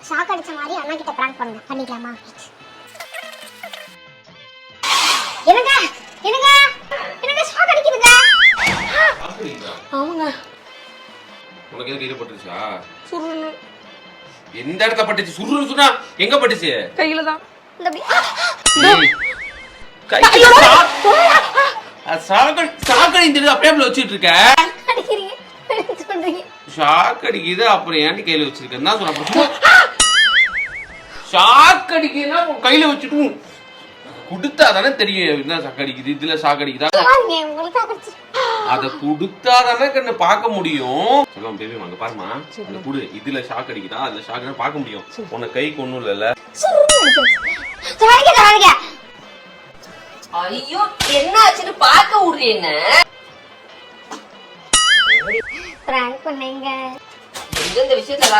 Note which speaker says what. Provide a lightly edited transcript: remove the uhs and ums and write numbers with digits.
Speaker 1: Shock அடிச்ச மாதிரி அண்ணா கிட்ட பிராங்க் பண்ணுங்க. பண்ணிக்கலாமா? என்னங்க என்னங்க என்னங்க ஷாக் அடிக்குதுங்க.
Speaker 2: ஆமாங்க.
Speaker 3: உனக்கு எது கையில பட்டுச்சா?
Speaker 2: சுருன்னு.
Speaker 3: எந்த இடத்துல பட்டுச்சு? சுருன்னு சொன்னா எங்க பட்டுச்சு?
Speaker 2: கையில தான்.
Speaker 1: இந்த
Speaker 3: கையில சாக்கடி தெரியுது அப்படியே வச்சுட்டு இருக்க.
Speaker 1: அடிக்கிறீங்க சொல்றீங்க.
Speaker 3: ஷாக் அடிக்குது அப்புறம் ஏன்டி கையில வச்சிருக்கேன் தான் சொன்ன. ஷாக் அடிக்குதுன்னா கையில வச்சுட்டு குடுத்தா தானே தெரியும் என்ன ஷாக் அடிக்குது, இதுல ஷாக் அடிக்குதா. அத குடுத்தா தானே கண்ணு பார்க்க முடியும். சொல்லுவாங்க பேபி அங்க பாருமா, அந்த குடு இதுல ஷாக் அடிக்குதா அதுல ஷாக் பார்க்க முடியும். உன்னை கை கொன்னும் இல்ல.
Speaker 2: ஐயோ என்ன ஆச்சுன்னு பார்க்க விடுறீங்க.
Speaker 1: பிராங்க் பண்ணீங்க.
Speaker 2: இந்த விஷயத்துல